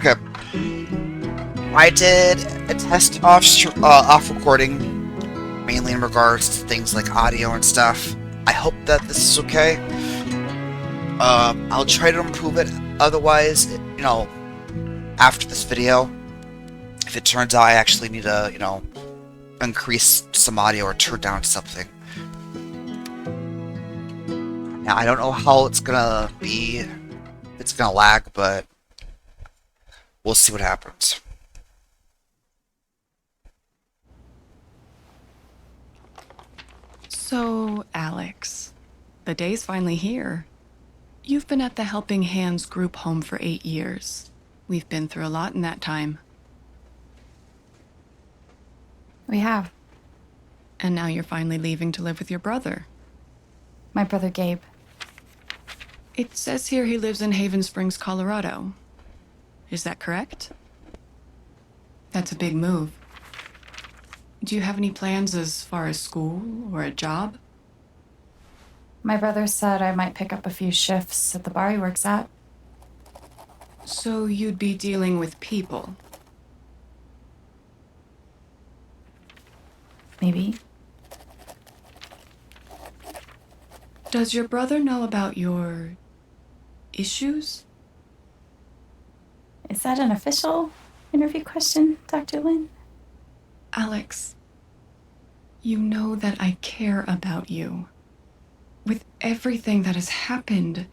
Okay. I did a test off recording, mainly in regards to things like audio and stuff. I hope that this is okay. I'll try to improve it. Otherwise, after this video, if it turns out I actually need to, increase some audio or turn down something. Now, I don't know how it's gonna be. It's gonna lag, but we'll see what happens. So, Alex, the day's finally here. You've been at the Helping Hands group home for 8 years. We've been through a lot in that time. We have. And now you're finally leaving to live with your brother. My brother Gabe. It says here he lives in Haven Springs, Colorado. Is that correct? That's a big move. Do you have any plans as far as school or a job? My brother said I might pick up a few shifts at the bar he works at. So you'd be dealing with people? Maybe. Does your brother know about your issues? Is that an official interview question, Dr. Lin? Alex, you know that I care about you. With everything that has happened,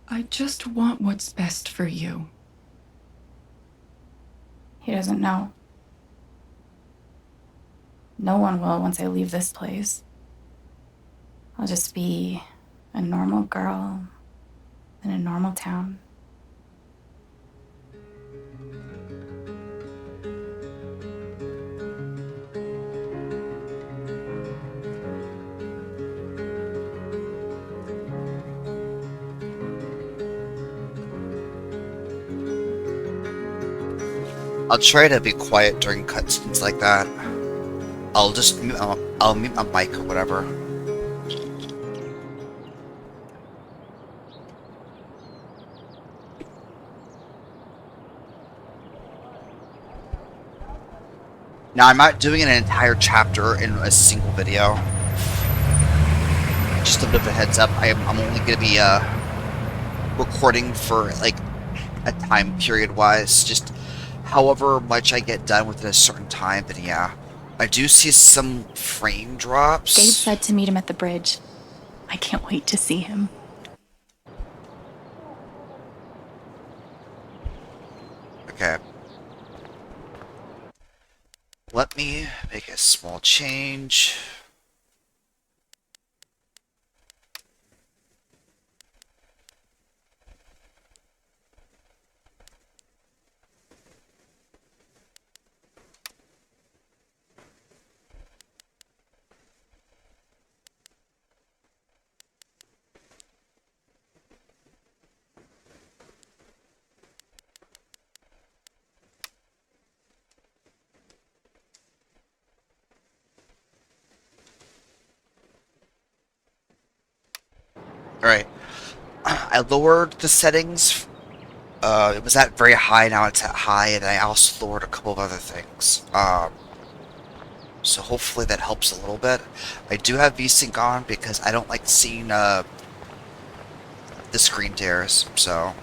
I just want what's best for you. He doesn't know. No one will once I leave this place. I'll just be a normal girl in a normal town. I'll try to be quiet during cutscenes like that. I'll just I'll mute my mic or whatever. Now, I'm not doing an entire chapter in a single video. Just a bit of a heads up. I'm only going to be recording for like a time period wise, just however much I get done within a certain time. Then yeah, I do see some frame drops. Gabe said to meet him at the bridge. I can't wait to see him. Okay. Let me make a small change. Alright. I lowered the settings. It was at very high, now it's at high, and I also lowered a couple of other things. So hopefully that helps a little bit. I do have VSync on because I don't like seeing the screen tears, so...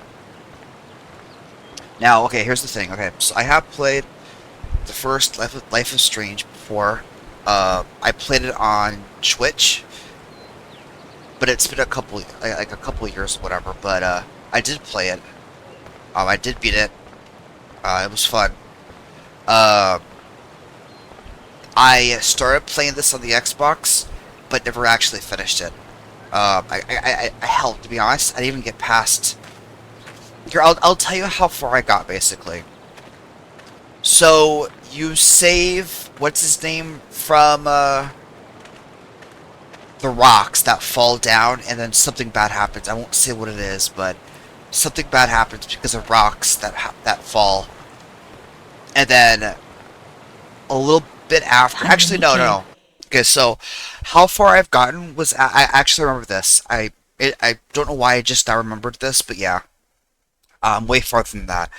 Now, okay, here's the thing. Okay, so I have played the first Life is Strange before. I played it on Twitch, but it's been a couple years, whatever. But I did play it. I did beat it. It was fun. I started playing this on the Xbox, but never actually finished it. Hell, to be honest, I didn't even get past. Here, I'll tell you how far I got, basically. So, you save, what's his name, from, the rocks that fall down, and then something bad happens. I won't say what it is, but something bad happens because of rocks that fall. And then, a little bit after, actually, no. Okay, so, how far I've gotten was, I actually remember this. I don't know why I just now remembered this, but yeah. Way farther than that.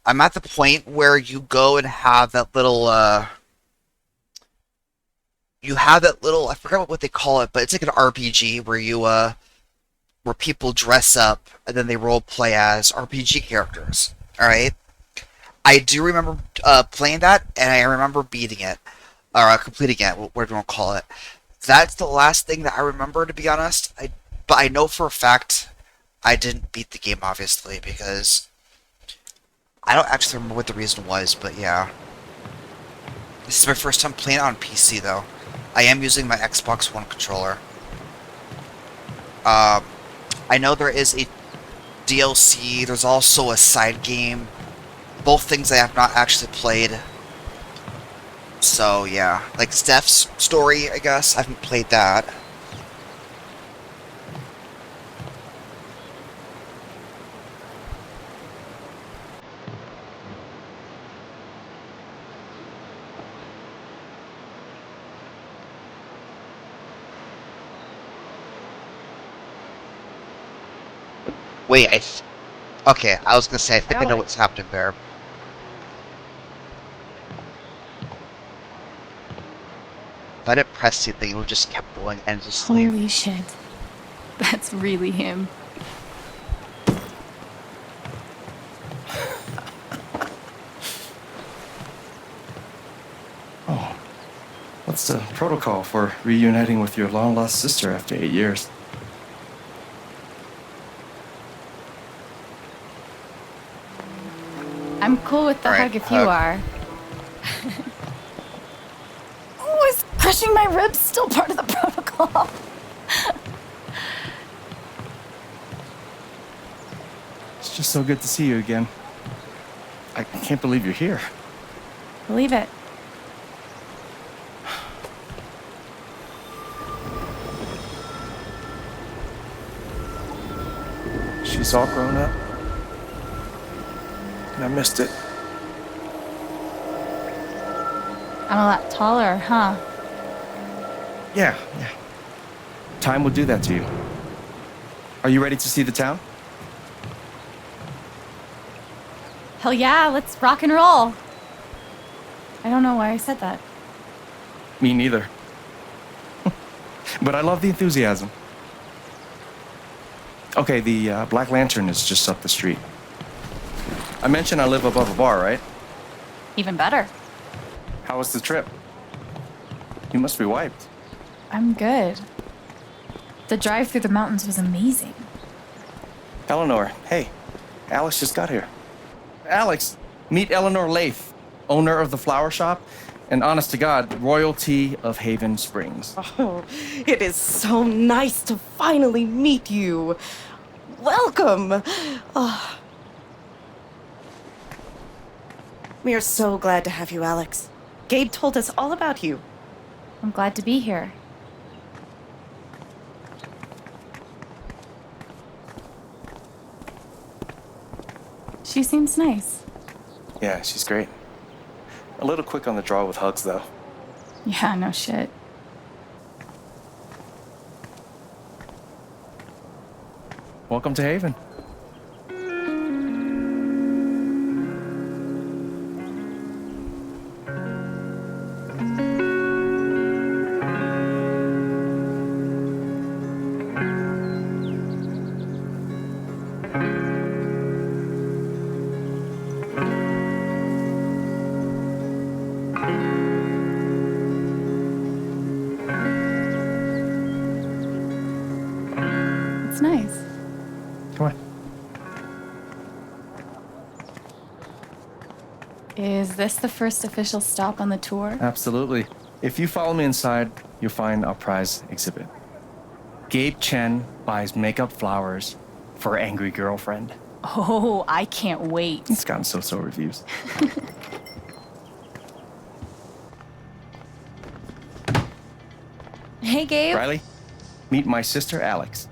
I'm at the point where you go and have that little, you have that little, I forgot what they call it, but it's like an RPG where where people dress up and then they role play as RPG characters. All right. I do remember playing that, and I remember beating it or completing it. What do you want to call it? That's the last thing that I remember, to be honest. But I know for a fact I didn't beat the game, obviously, because I don't actually remember what the reason was. But yeah, this is my first time playing it on PC, though. I am using my Xbox One controller. I know there is a DLC. There's also a side game. Both things I have not actually played. So yeah, like Steph's story, I guess. I haven't played that. Wait, okay, I was gonna say, I think I know what's happening there. If I didn't press anything, it would just kept going endlessly. Holy shit. That's really him. Oh, what's the protocol for reuniting with your long-lost sister after 8 years? I'm cool with the All right, hug if you hug. are. Oh, is crushing my ribs still part of the protocol? It's just so good to see you again. I can't believe you're here. Believe it. She's all grown up. And I missed it. I'm a lot taller, huh? Yeah. Time will do that to you. Are you ready to see the town? Hell yeah, let's rock and roll. I don't know why I said that. Me neither. But I love the enthusiasm. Okay, the Black Lantern is just up the street. I mentioned I live above a bar, right? Even better. How was the trip? You must be wiped. I'm good. The drive through the mountains was amazing. Eleanor, hey, Alex just got here. Alex, meet Eleanor Lath, owner of the flower shop, and honest to God, royalty of Haven Springs. Oh, it is so nice to finally meet you. Welcome. Oh. We are so glad to have you, Alex. Gabe told us all about you. I'm glad to be here. She seems nice. Yeah, she's great. A little quick on the draw with hugs, though. Yeah, no shit. Welcome to Haven. It's nice. Come on. Is this the first official stop on the tour? Absolutely. If you follow me inside, you'll find our prize exhibit. Gabe Chen buys makeup flowers for angry girlfriend. Oh, I can't wait. It's gotten so-so reviews. Hey, Gabe. Riley, meet my sister Alex.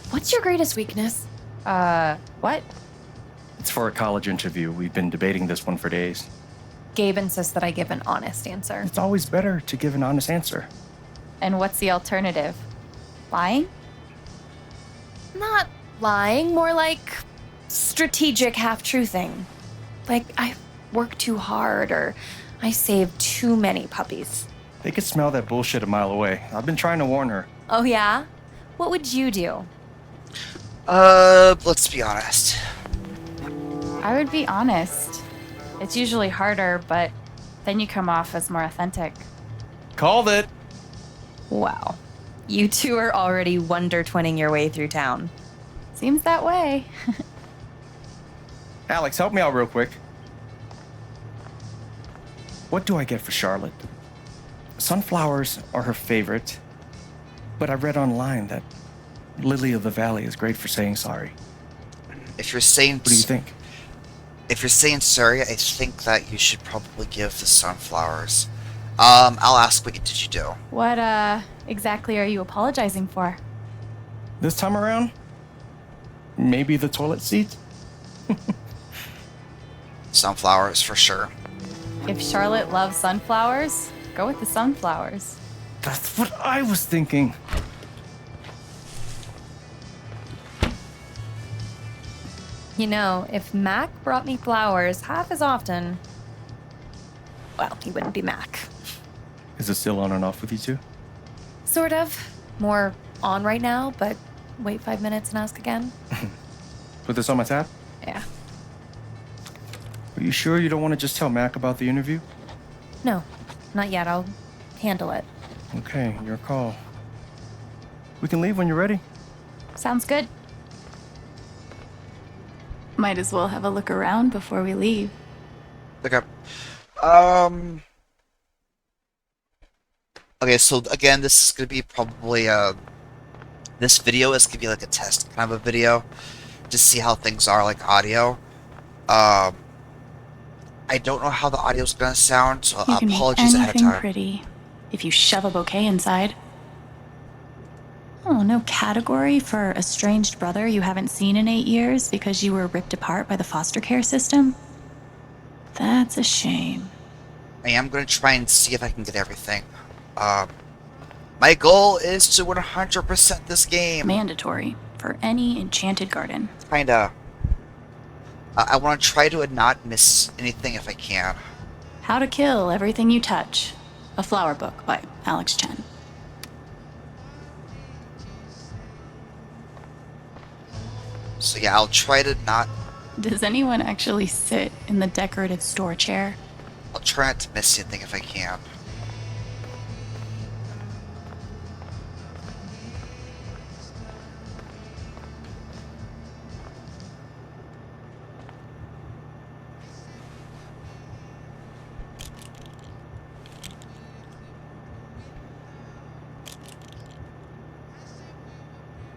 What's your greatest weakness? What? It's for a college interview. We've been debating this one for days. Gabe insists that I give an honest answer. It's always better to give an honest answer. And what's the alternative? Lying? Not lying, more like strategic half-truthing. Like I work too hard or I save too many puppies. They could smell that bullshit a mile away. I've been trying to warn her. Oh yeah? What would you do? Let's be honest. I would be honest. It's usually harder, but then you come off as more authentic. Called it. Wow. You two are already wonder twinning your way through town. Seems that way. Alex, help me out real quick. What do I get for Charlotte? Sunflowers are her favorite, but I read online that Lily of the Valley is great for saying sorry. If you're saying What do you think? If you're saying sorry, I think that you should probably give the sunflowers. I'll ask, what did you do? What, exactly are you apologizing for? This time around, maybe the toilet seat? Sunflowers, for sure. If Charlotte loves sunflowers, go with the sunflowers. That's what I was thinking. You know, if Mac brought me flowers half as often, well, he wouldn't be Mac. Is it still on and off with you two? Sort of. More on right now, but wait 5 minutes and ask again. Put this on my tab? Yeah. Are you sure you don't want to just tell Mac about the interview? No, not yet. I'll handle it. Okay, your call. We can leave when you're ready. Sounds good. Might as well have a look around before we leave. Okay. Okay, so again, this is gonna be probably this video is gonna be like a test kind of a video, to see how things are like audio. I don't know how the audio's gonna sound, so You can make apologies ahead of anything time. pretty if you shove a bouquet inside. Oh, no category for estranged brother you haven't seen in 8 years because you were ripped apart by the foster care system? That's a shame. I am gonna try and see if I can get everything. My goal is to 100% this game. Mandatory for any enchanted garden. Kinda. I want to try to not miss anything if I can. How to Kill Everything You Touch. A flower book by Alex Chen. So yeah, I'll try to not. Does anyone actually sit in the decorative store chair? I'll try not to miss anything if I can.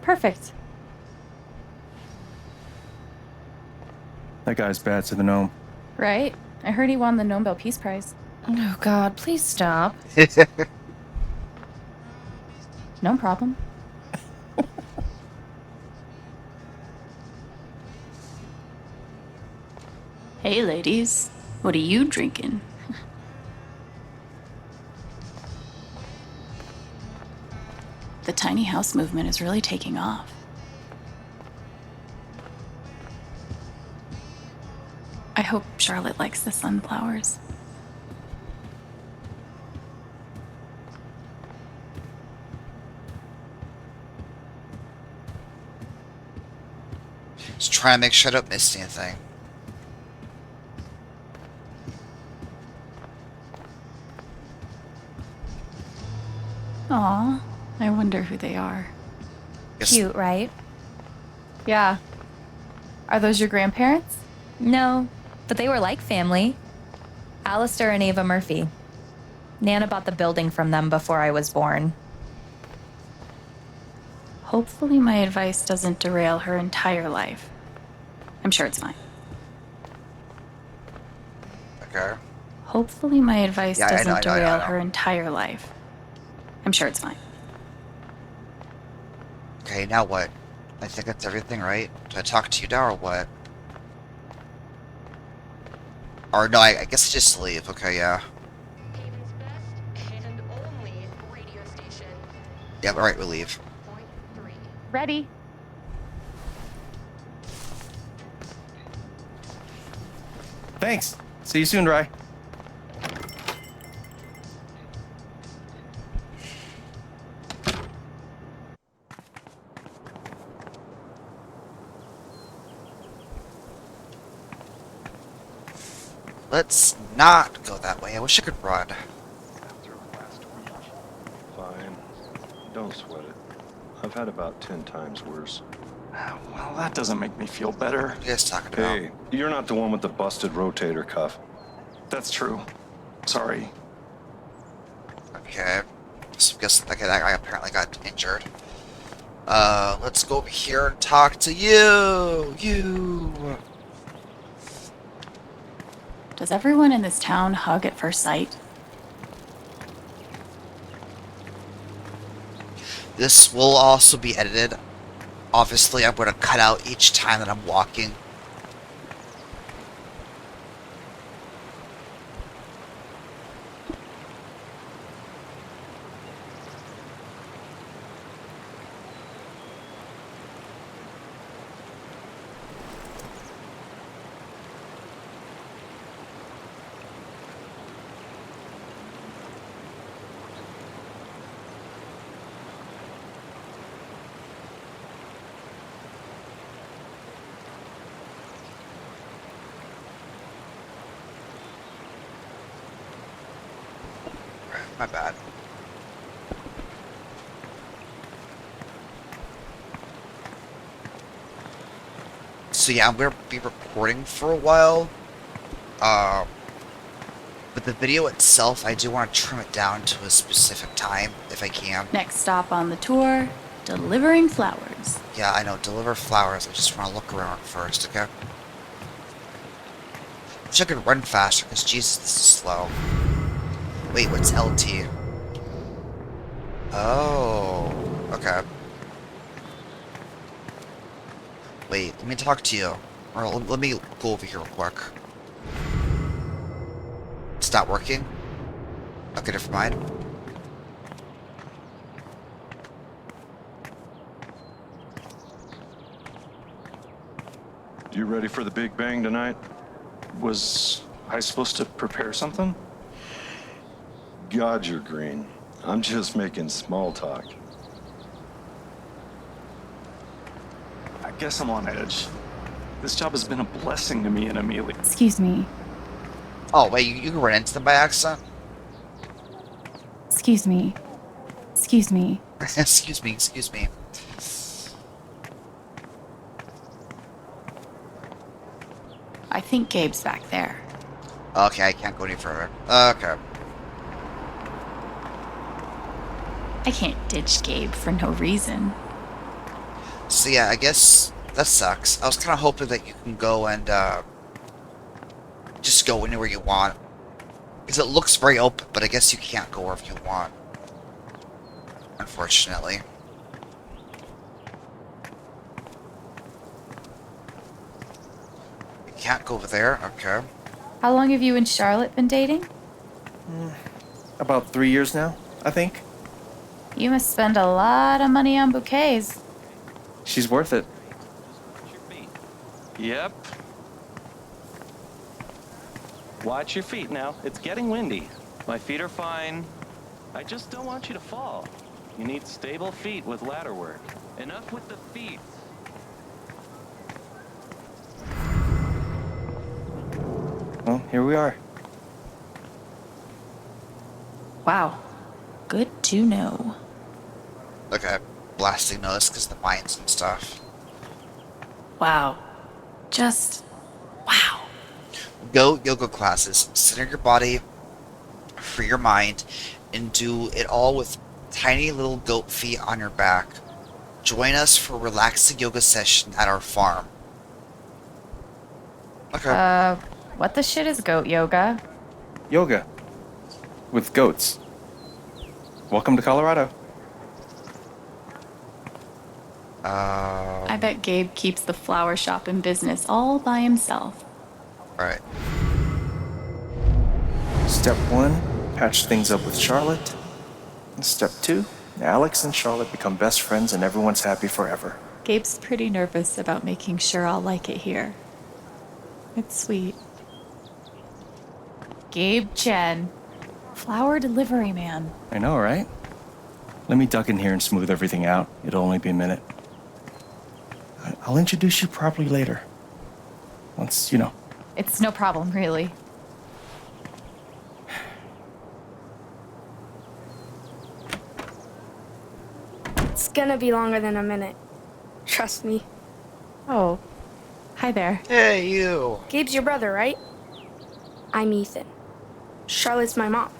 Perfect. That guy's bad to the gnome. Right? I heard he won the Nobel Peace Prize. Oh, God, please stop. No problem. Hey, ladies. What are you drinking? The tiny house movement is really taking off. I hope Charlotte likes the sunflowers. Just try and make sure I don't miss anything. Aw, I wonder who they are. Guess- Cute, right? Yeah. Are those your grandparents? No, but they were like family. Alistair and Ava Murphy. Nana bought the building from them before I was born. Hopefully my advice doesn't derail her entire life. I'm sure it's fine. Okay. Hopefully my advice Yeah, I know, doesn't I know, I derail know. her entire life. I'm sure it's fine. Okay, now what? I think that's everything, right? Do I talk to you now or what? Or no, I guess I just leave. Okay, yeah. Haven's best and only radio station. Yeah, alright, we leave. Point 3. Ready? Thanks. See you soon, Rye. Let's not go that way. I wish I could run. Fine. Don't sweat it. I've had about 10 times worse. Well, that doesn't make me feel better. What are you guys talking about? Hey, you're not the one with the busted rotator cuff. That's true. Sorry. Okay. So I guess I apparently got injured. Let's go over here and talk to you. You. Does everyone in this town hug at first sight? This will also be edited. Obviously, I'm going to cut out each time that I'm walking. My bad. So yeah, I'm going to be recording for a while. But the video itself, I do want to trim it down to a specific time, if I can. Next stop on the tour, delivering flowers. Yeah, I know, deliver flowers. I just want to look around first, okay? Wish I could run faster, because Jesus, this is slow. Wait, what's LT? Oh, okay. Wait, let me talk to you. Or let me go over here real quick. It's not working? Okay, never mind. You ready for the Big Bang tonight? Was I supposed to prepare something? God, you're green. I'm just making small talk. I guess I'm on edge. This job has been a blessing to me and Amelia. Excuse me. Oh, wait, you can run into them by accident? Excuse me. Excuse me. Excuse me, excuse me. I think Gabe's back there. Okay, I can't go any further. Okay. I can't ditch Gabe for no reason. So yeah, I guess that sucks. I was kind of hoping that you can go and, just go anywhere you want. Because it looks very open, but I guess you can't go wherever you want. Unfortunately. You can't go over there? Okay. How long have you and Charlotte been dating? About 3 years now, I think. You must spend a lot of money on bouquets. She's worth it. Yep. Watch your feet now. It's getting windy. My feet are fine. I just don't want you to fall. You need stable feet with ladder work. Enough with the feet. Well, here we are. Wow. Good to know. Okay. Blasting notice because the mines and stuff. Wow. Just wow. Go yoga classes. Center your body, free your mind, and do it all with tiny little goat feet on your back. Join us for a relaxing yoga session at our farm. Okay. What the shit is goat yoga? Yoga. With goats. Welcome to Colorado. I bet Gabe keeps the flower shop in business all by himself. Alright. Step 1, patch things up with Charlotte. Step 2, Alex and Charlotte become best friends and everyone's happy forever. Gabe's pretty nervous about making sure I'll like it here. It's sweet. Gabe Chen. Flower delivery man. I know, right? Let me duck in here and smooth everything out. It'll only be a minute. I'll introduce you properly later. Once, It's no problem, really. It's gonna be longer than a minute. Trust me. Oh, hi there. Hey, you. Gabe's your brother, right? I'm Ethan. Charlotte's my mom.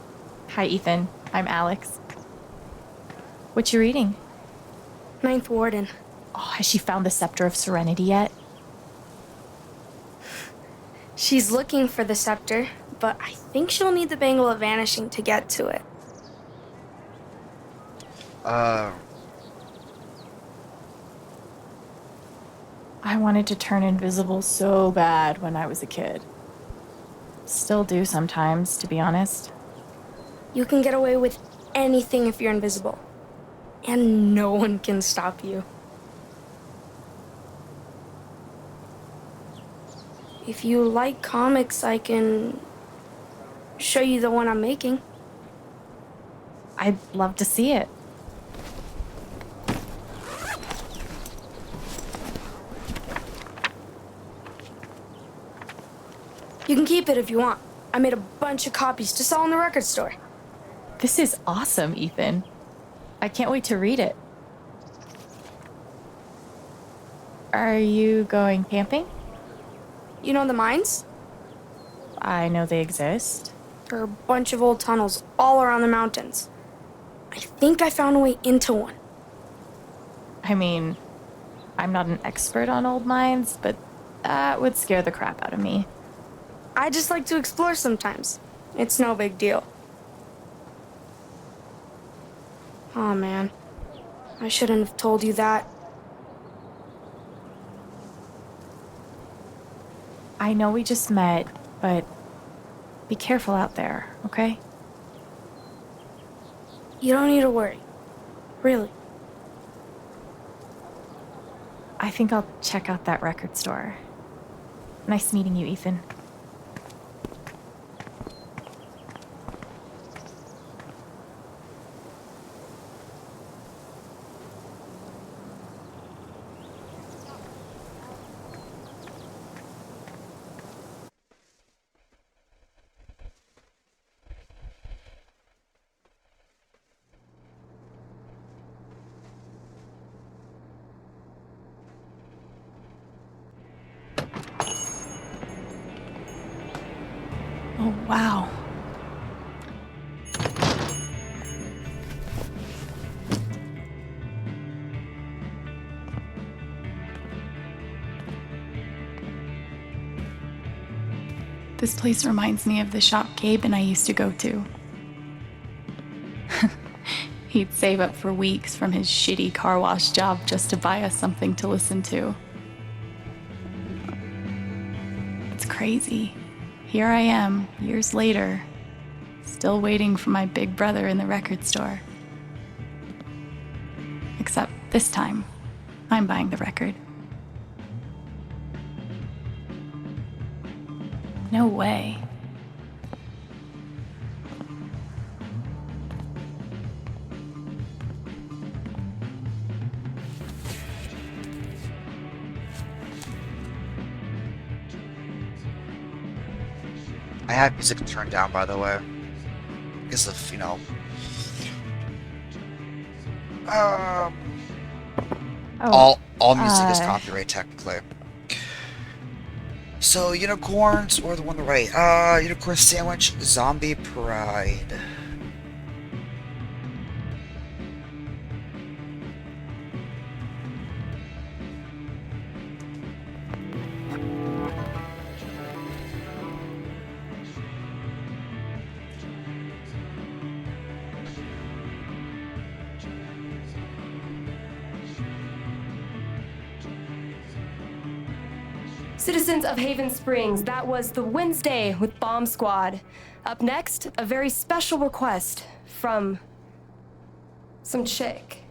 Hi, Ethan. I'm Alex. What you reading? Ninth Warden. Oh, has she found the Scepter of Serenity yet? She's looking for the scepter, but I think she'll need the Bangle of Vanishing to get to it. I wanted to turn invisible so bad when I was a kid. Still do sometimes, to be honest. You can get away with anything if you're invisible. And no one can stop you. If you like comics, I can show you the one I'm making. I'd love to see it. You can keep it if you want. I made a bunch of copies to sell in the record store. This is awesome, Ethan. I can't wait to read it. Are you going camping? You know the mines? I know they exist. There are a bunch of old tunnels all around the mountains. I think I found a way into one. I mean, I'm not an expert on old mines, but that would scare the crap out of me. I just like to explore sometimes. It's no big deal. Oh man, I shouldn't have told you that. I know we just met, but be careful out there, okay? You don't need to worry. Really. I think I'll check out that record store. Nice meeting you, Ethan. Oh, wow. This place reminds me of the shop Gabe and I used to go to. He'd save up for weeks from his shitty car wash job just to buy us something to listen to. It's crazy. Here I am, years later, still waiting for my big brother in the record store. Except this time, I'm buying the record. No way. I have music turned down, by the way. Because of, all music is copyright, technically. So, unicorns, or the one on the right? Unicorn Sandwich, Zombie Pride. Citizens of Haven Springs, that was the Wednesday with Bomb Squad. Up next, a very special request from some chick.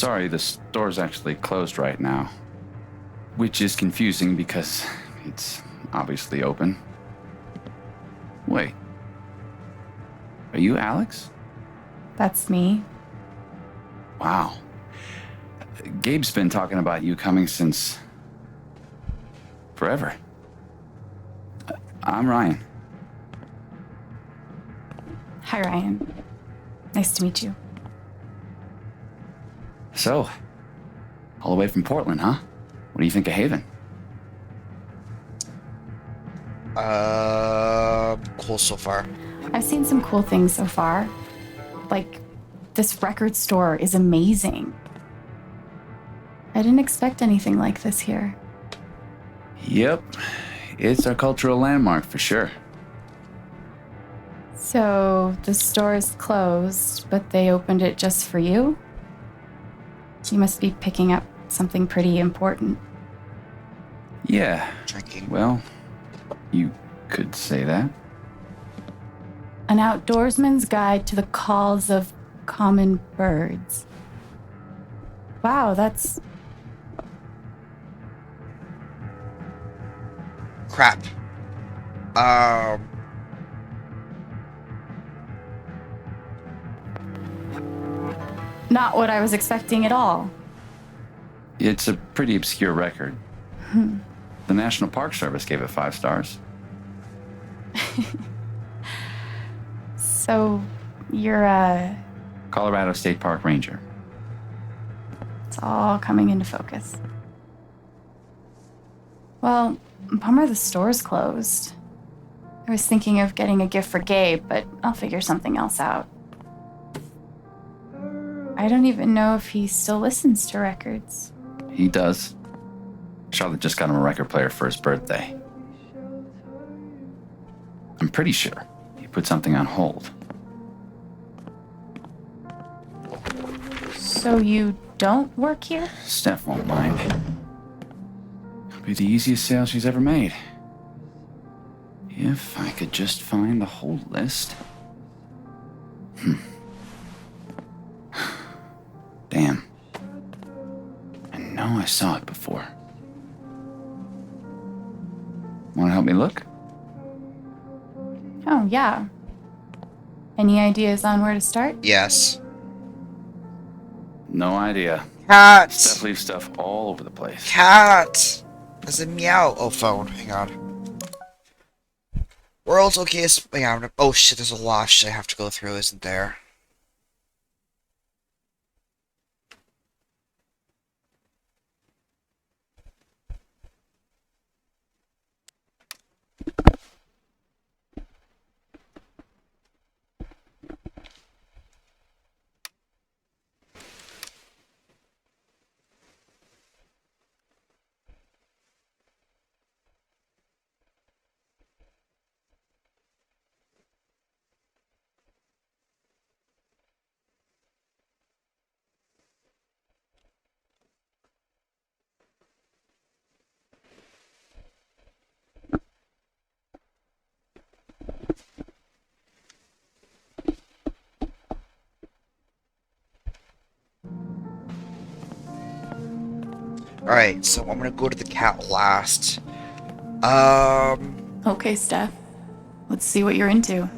sorry, the store's actually closed right now. Which is confusing because it's obviously open. Wait. Are you Alex? That's me. Wow. Gabe's been talking about you coming since... forever. I'm Ryan. Hi, Ryan. Nice to meet you. So, all the way from Portland, huh? What do you think of Haven? Cool so far. I've seen some cool things so far. Like, this record store is amazing. I didn't expect anything like this here. Yep. It's our cultural landmark for sure. So, the store is closed, but they opened it just for you? You must be picking up something pretty important. Yeah. Drinking. Well, you could say that. An outdoorsman's guide to the calls of common birds. Wow, that's... Crap. not what I was expecting at all. It's a pretty obscure record. The National Park Service gave it 5 stars. So, you're a... Colorado State Park Ranger. It's all coming into focus. Well, bummer the store's closed. I was thinking of getting a gift for Gabe, but I'll figure something else out. I don't even know if he still listens to records. He does. Charlotte just got him a record player for his birthday. I'm pretty sure he put something on hold. So you don't work here? Steph won't mind. It'll be the easiest sale she's ever made. If I could just find the whole list. Damn. I know I saw it before. Want to help me look? Oh, yeah. Any ideas on where to start? Yes. No idea. Cat! Steph leaves stuff all over the place. Cat! There's a meow. Oh, phone. Hang on. World's okayest. Hang on. Oh shit, there's a lot of shit I have to go through, isn't there? Alright, so I'm gonna go to the cat last. Okay, Steph. Let's see what you're into.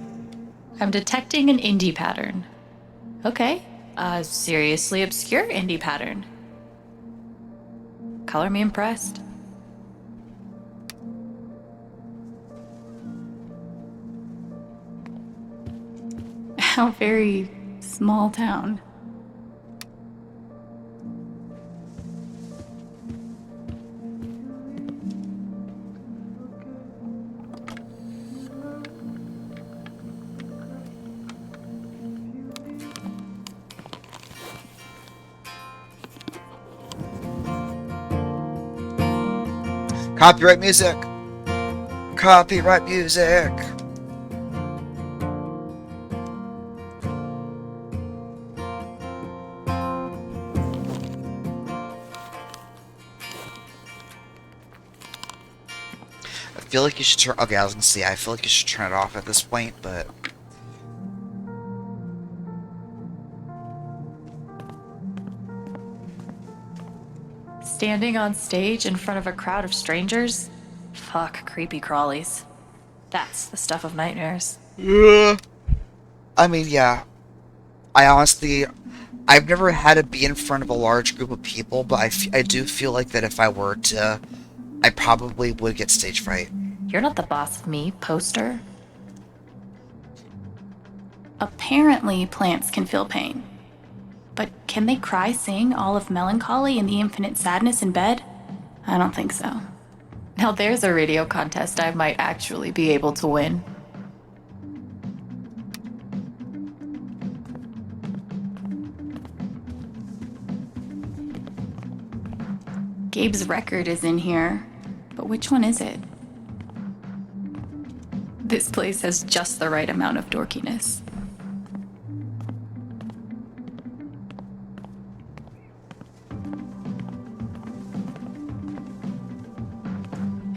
I'm detecting an indie pattern. Okay, a seriously obscure indie pattern. Color me impressed. How very small town. Copyright music! Copyright music! I feel like you should turn. Okay, I was gonna say, I feel like you should turn it off at this point, but. standing on stage in front of a crowd of strangers? Fuck, creepy crawlies. That's the stuff of nightmares. I mean, yeah. I've never had to be in front of a large group of people, but I do feel like that if I were to, I probably would get stage fright. You're not the boss of me, poster. Apparently, plants can feel pain. But can they cry, sing all of melancholy and the infinite sadness in bed? I don't think so. Now there's a radio contest I might actually be able to win. Gabe's record is in here, but which one is it? This place has just the right amount of dorkiness.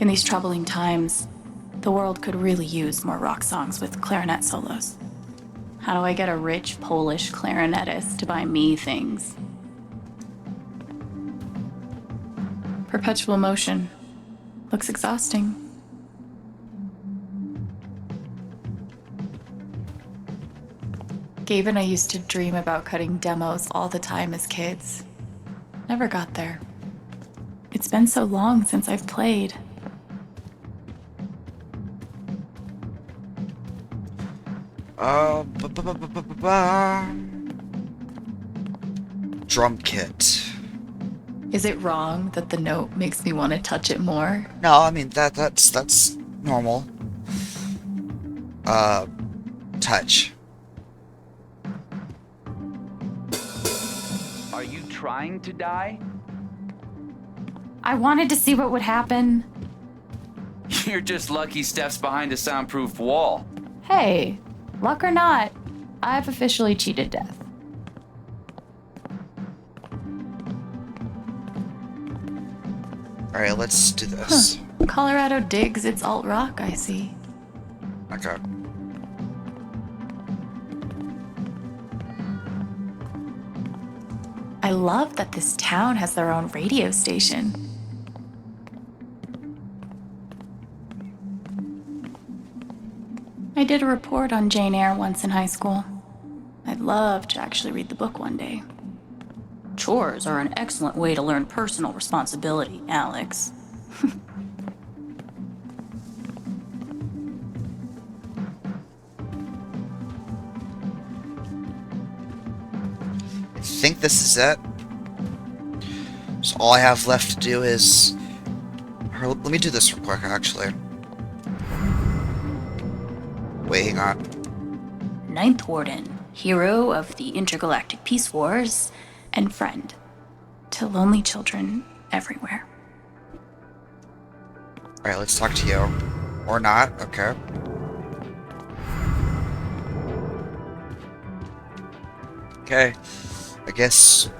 In these troubling times, the world could really use more rock songs with clarinet solos. How do I get a rich Polish clarinetist to buy me things? Perpetual motion. Looks exhausting. Gabe and I used to dream about cutting demos all the time as kids. Never got there. It's been so long since I've played. Drum kit. Is it wrong that the note makes me want to touch it more? No, I mean that's normal. Touch. Are you trying to die? I wanted to see what would happen. You're just lucky Steph's behind a soundproof wall. Hey, luck or not, I've officially cheated death. Alright, let's do this. Huh. Colorado digs its alt rock, I see. Okay. I love that this town has their own radio station. I did a report on Jane Eyre once in high school. I'd love to actually read the book one day. Chores are an excellent way to learn personal responsibility, Alex. I think this is it. So all I have left to do is... Let me do this real quick, actually. Wait, hang on. Ninth Warden, hero of the Intergalactic Peace Wars, and friend to lonely children everywhere. Alright, let's talk to you. Or not, okay. Okay. I guess...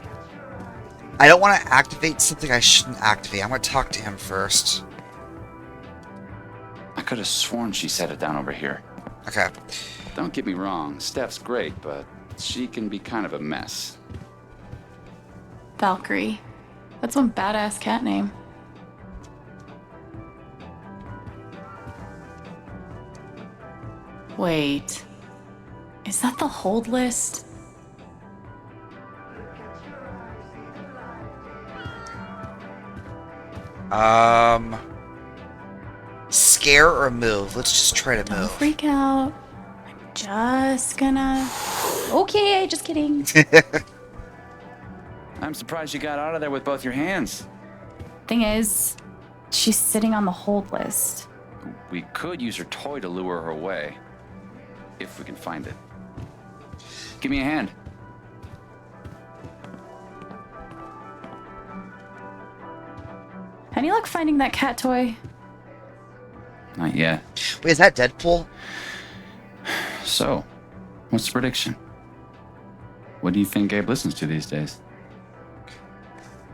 I don't want to activate something I shouldn't activate. I'm going to talk to him first. I could have sworn she set it down over here. Okay. Don't get me wrong, Steph's great, but she can be kind of a mess. Valkyrie. That's one badass cat name. Wait. Is that the hold list? Scare or move? Let's just try to move. Don't freak out. I'm just gonna... Okay, just kidding. I'm surprised you got out of there with both your hands. Thing is, she's sitting on the hold list. We could use her toy to lure her away. If we can find it. Give me a hand. Any luck finding that cat toy? Not yet. Wait, is that Deadpool? So, what's the prediction? What do you think Gabe listens to these days?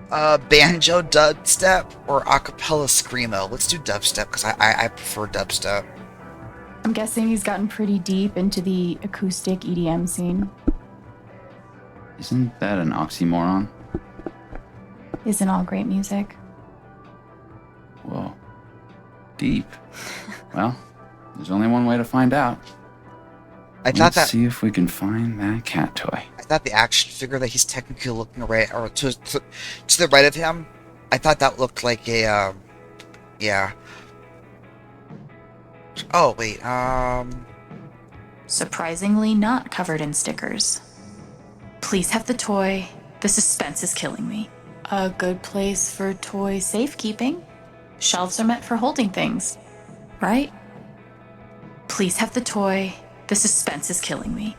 Banjo dubstep or acapella screamo? Let's do dubstep because I prefer dubstep. I'm guessing he's gotten pretty deep into the acoustic EDM scene. Isn't that an oxymoron? isn't all great music. Whoa. Deep. Well, there's only one way to find out. Let's see if we can find that cat toy. I thought the action figure that he's technically looking right or to the right of him, I thought that looked like a yeah. Oh wait, Surprisingly not covered in stickers. Please have the toy. The suspense is killing me. A good place for toy safekeeping. Shelves are meant for holding things, right? Please have the toy. The suspense is killing me.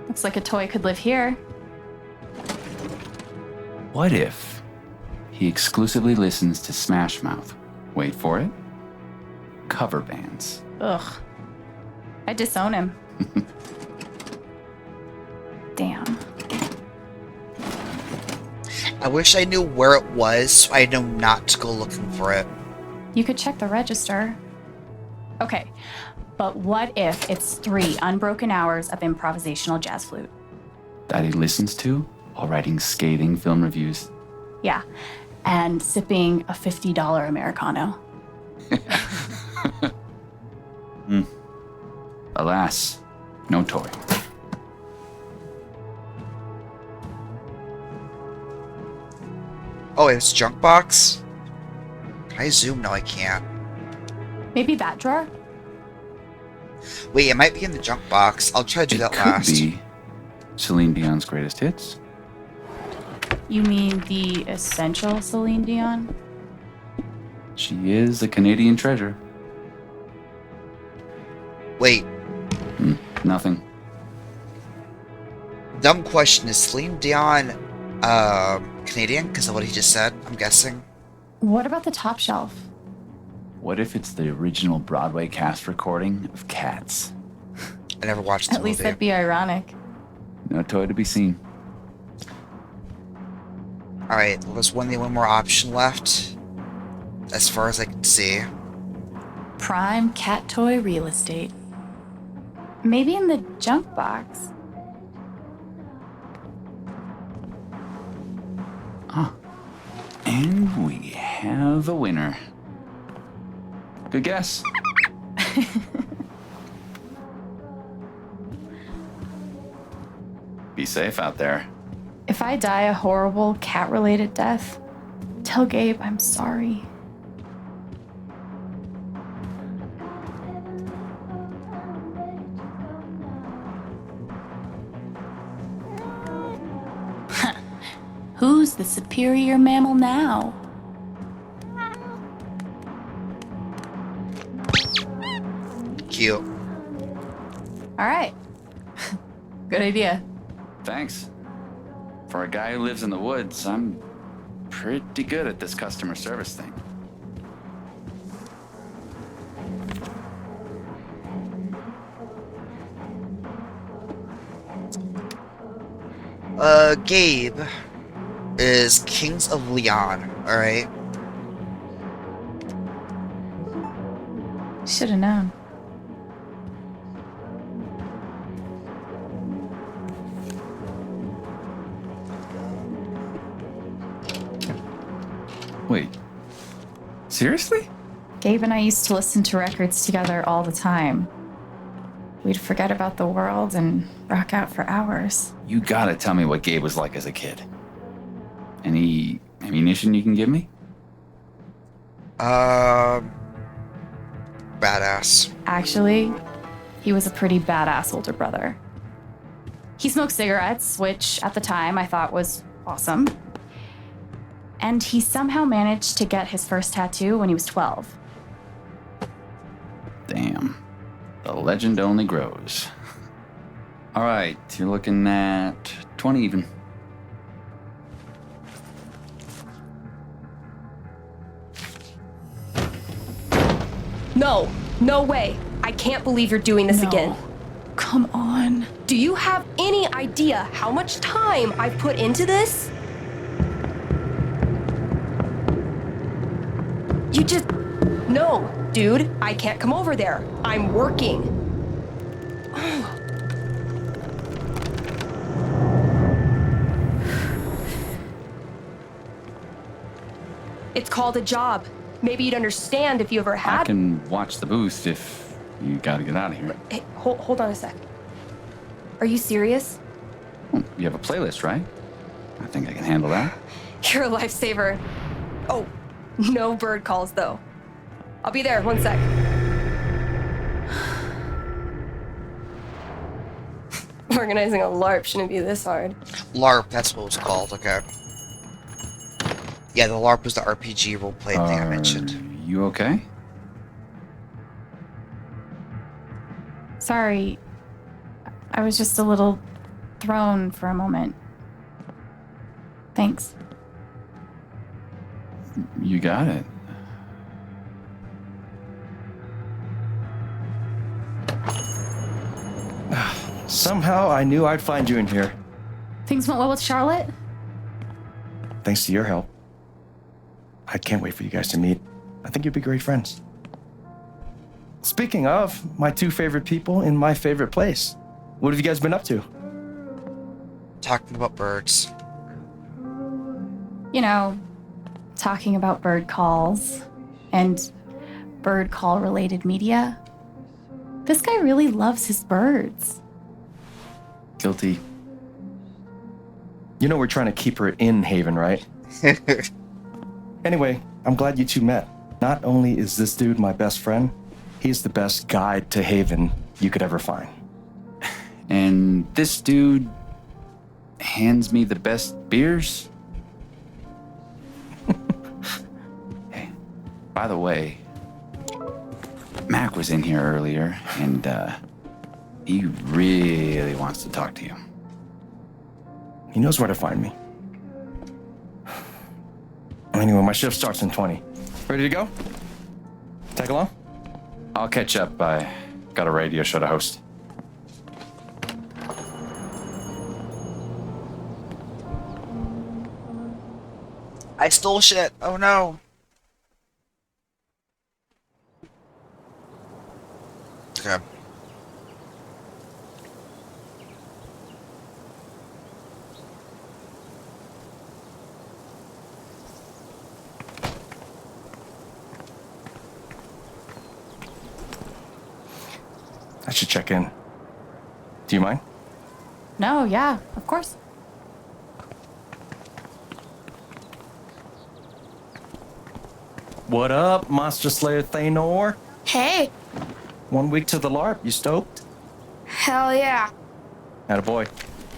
Looks like a toy could live here. What if he exclusively listens to Smash Mouth? Wait for it. Cover bands. Ugh. I disown him. Damn. I wish I knew where it was so I know not to go looking for it. You could check the register. Okay, but what if it's 3 unbroken hours of improvisational jazz flute? That he listens to while writing scathing film reviews. Yeah, and sipping a $50 Americano. Alas, no toy. Oh, it's junk box? Can I zoom? No, I can't. Maybe that drawer? Wait, it might be in the junk box. I'll try to do that last. Could be Celine Dion's greatest hits. You mean the essential Celine Dion? She is a Canadian treasure. Wait. Nothing. Dumb question. Is Celine Dion Canadian? Because of what he just said, I'm guessing. What about the top shelf? What if it's the original Broadway cast recording of Cats? I never watched the At least movie. that'd be ironic. No toy to be seen. Alright, well, there's one more option left. As far as I can see. Prime cat toy real estate. Maybe in the junk box. And we have a winner. Good guess. Be safe out there. If I die a horrible cat-related death, tell Gabe I'm sorry. Who's the superior mammal now? Cute. All right. Good idea. Thanks. For a guy who lives in the woods, I'm pretty good at this customer service thing. Gabe is Kings of Leon, alright? Should have known. Wait. Seriously? Gabe and I used to listen to records together all the time. We'd forget about the world and rock out for hours. You gotta tell me what Gabe was like as a kid. Any ammunition you can give me? Badass. Actually, he was a pretty badass older brother. He smoked cigarettes, which at the time I thought was awesome. And he somehow managed to get his first tattoo when he was 12. Damn. The legend only grows. All right, you're looking at 20 even. No, no way. I can't believe you're doing this again. Come on. Do you have any idea how much time I've put into this? You just... No, dude, I can't come over there. I'm working. It's called a job. Maybe you'd understand if you ever I had. can watch the booth if you gotta get out of here. Hey, hold on a sec. Are you serious? Well, you have a playlist, right? I think I can handle that. You're a lifesaver. Oh, no bird calls though. I'll be there, 1 sec. Organizing a LARP shouldn't be this hard. LARP, that's what it was called, okay. Yeah, the LARP was the RPG roleplay thing I mentioned. You okay? Sorry. I was just a little thrown for a moment. Thanks. You got it. Somehow I knew I'd find you in here. Things went well with Charlotte? Thanks to your help. I can't wait for you guys to meet. I think you'd be great friends. Speaking of, my two favorite people in my favorite place. What have you guys been up to? Talking about birds. You know, talking about bird calls and bird call related media. This guy really loves his birds. Guilty. You know we're trying to keep her in Haven, right? Anyway, I'm glad you two met. Not only is this dude my best friend, he's the best guide to Haven you could ever find. And this dude hands me the best beers? Hey, by the way, Mac was in here earlier, and he really wants to talk to you. He knows where to find me. Anyway, my shift starts in 20. Ready to go? Tag along? I'll catch up. I got a radio show to host. I stole shit. Oh no. Okay. I should check in. Do you mind? No, yeah, of course. What up, Monster Slayer Thanor? Hey, 1 week to the LARP, you stoked? hell yeah. Attaboy.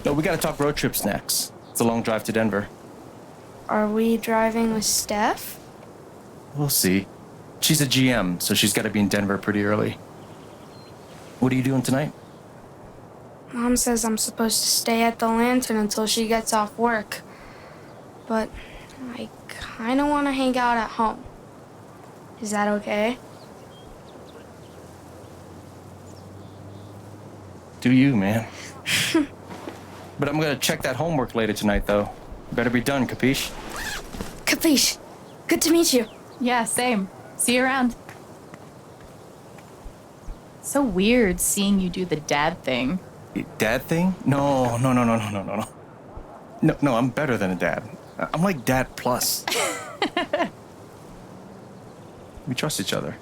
No, we gotta talk road trips next. It's a long drive to Denver. Are we driving with Steph? We'll see. She's a GM, so she's gotta be in Denver pretty early. What are you doing tonight? Mom says I'm supposed to stay at the Lantern until she gets off work. But I kinda wanna hang out at home. Is that okay? Do you, man? But I'm gonna check that homework later tonight, though. Better be done, capiche? Capiche. Good to meet you. Yeah, same. See you around. So weird seeing you do the dad thing. Dad thing? No. No, I'm better than a dad. I'm like dad plus. We trust each other.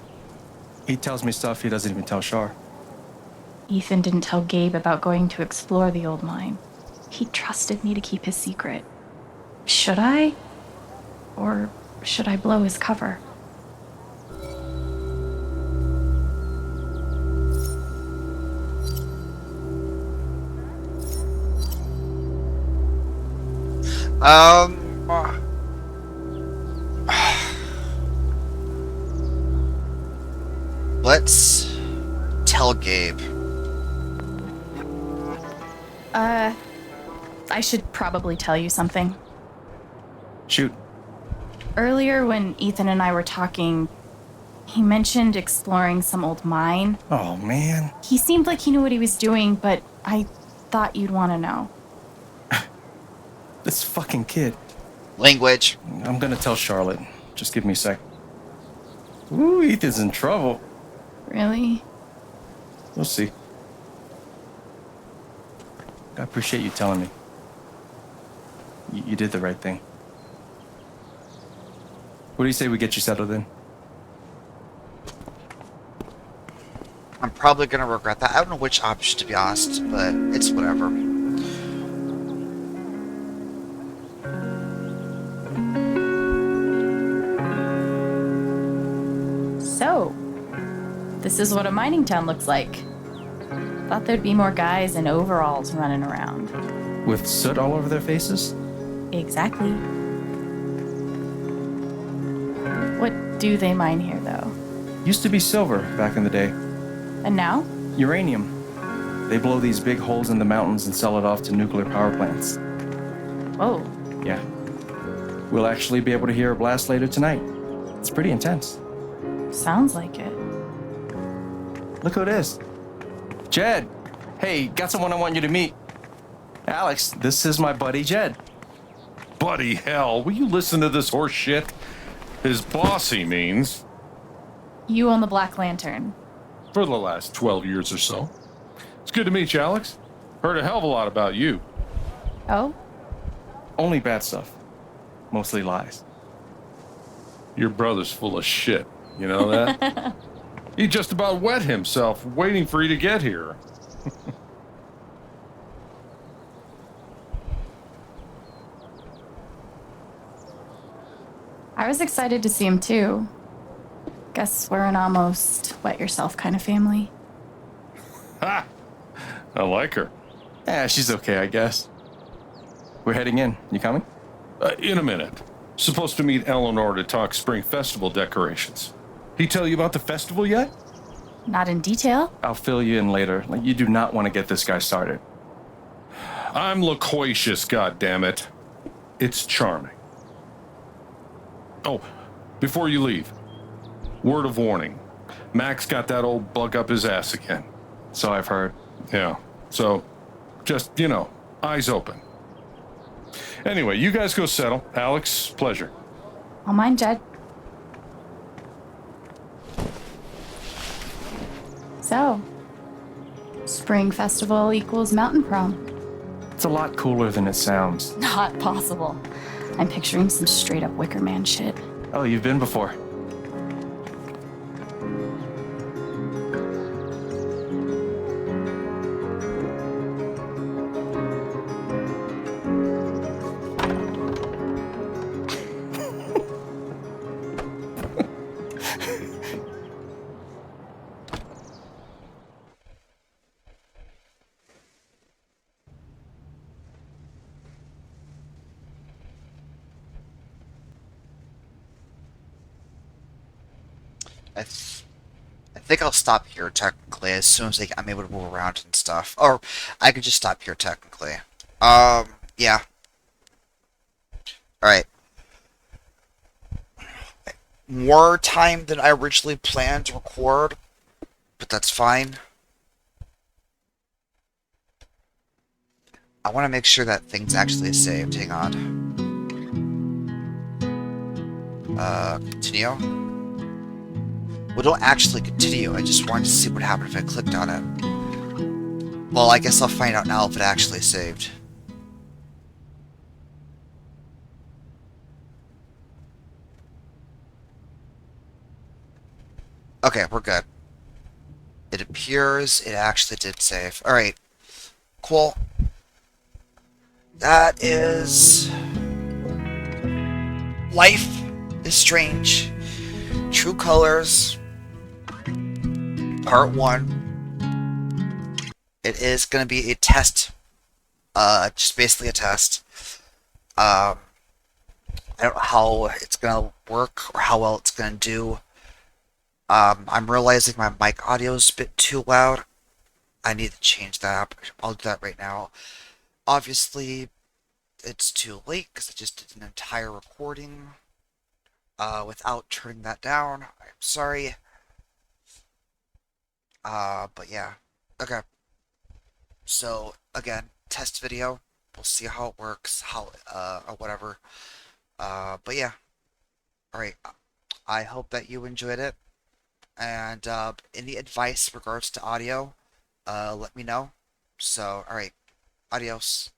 He tells me stuff he doesn't even tell Shar. Ethan didn't tell Gabe about going to explore the old mine. He trusted me to keep his secret. Should I? Or should I blow his cover? Let's tell Gabe. I should probably tell you something. Shoot. Earlier when Ethan and I were talking, he mentioned exploring some old mine. Oh, man. He seemed like he knew what he was doing, but I thought you'd want to know. This fucking kid. Language. I'm gonna tell Charlotte. Just give me a sec. Ooh, Ethan's in trouble. Really? We'll see. I appreciate you telling me. You did the right thing. What do you say we get you settled in? I'm probably gonna regret that. I don't know which option, to be honest, but it's whatever. So, this is what a mining town looks like. Thought there'd be more guys in overalls running around. With soot all over their faces? Exactly. What do they mine here, though? Used to be silver back in the day. And now? Uranium. They blow these big holes in the mountains and sell it off to nuclear power plants. Whoa. Yeah. We'll actually be able to hear a blast later tonight. It's pretty intense. Sounds like it. Look who it is. Jed. Hey, got someone I want you to meet. Alex, this is my buddy Jed. Buddy hell, will you listen to this horse shit? His boss, he means. You own the Black Lantern. For the last 12 years or so. It's good to meet you, Alex. Heard a hell of a lot about you. Oh? Only bad stuff. Mostly lies. Your brother's full of shit. You know that? He just about wet himself waiting for you to get here. I was excited to see him too. Guess we're an almost wet yourself kind of family. Ha! I like her. Yeah, she's okay, I guess. We're heading in. You coming? In a minute. Supposed to meet Eleanor to talk Spring Festival decorations. He tell you about the festival yet? Not in detail. I'll fill you in later. You do not want to get this guy started. I'm loquacious, goddammit. It's charming. Oh, before you leave, word of warning. Max got that old bug up his ass again. So I've heard. Yeah, so just, eyes open. Anyway, you guys go settle. Alex, pleasure. I'll mind Jed. So, Spring Festival equals Mountain Prom. It's a lot cooler than it sounds. Not possible. I'm picturing some straight up Wicker Man shit. Oh, you've been before. I think I'll stop here technically as soon as I'm able to move around and stuff. Or I could just stop here technically. Yeah. Alright. More time than I originally planned to record, but that's fine. I want to make sure that thing's actually saved. Hang on. Continue. Well, don't actually continue. I just wanted to see what happened if I clicked on it. Well, I guess I'll find out now if it actually saved. Okay, we're good. It appears it actually did save. Alright. Cool. That is... Life is Strange. True Colors. Part 1. It is going to be a test. Just basically a test. I don't know how it's going to work or how well it's going to do. I'm realizing my mic audio is a bit too loud. I need to change that up. I'll do that right now. Obviously, it's too late because I just did an entire recording without turning that down. I'm sorry. But yeah. Okay. So, again, test video. We'll see how it works, or whatever. But yeah. Alright. I hope that you enjoyed it. And, any advice in regards to audio, let me know. So, alright. Adios.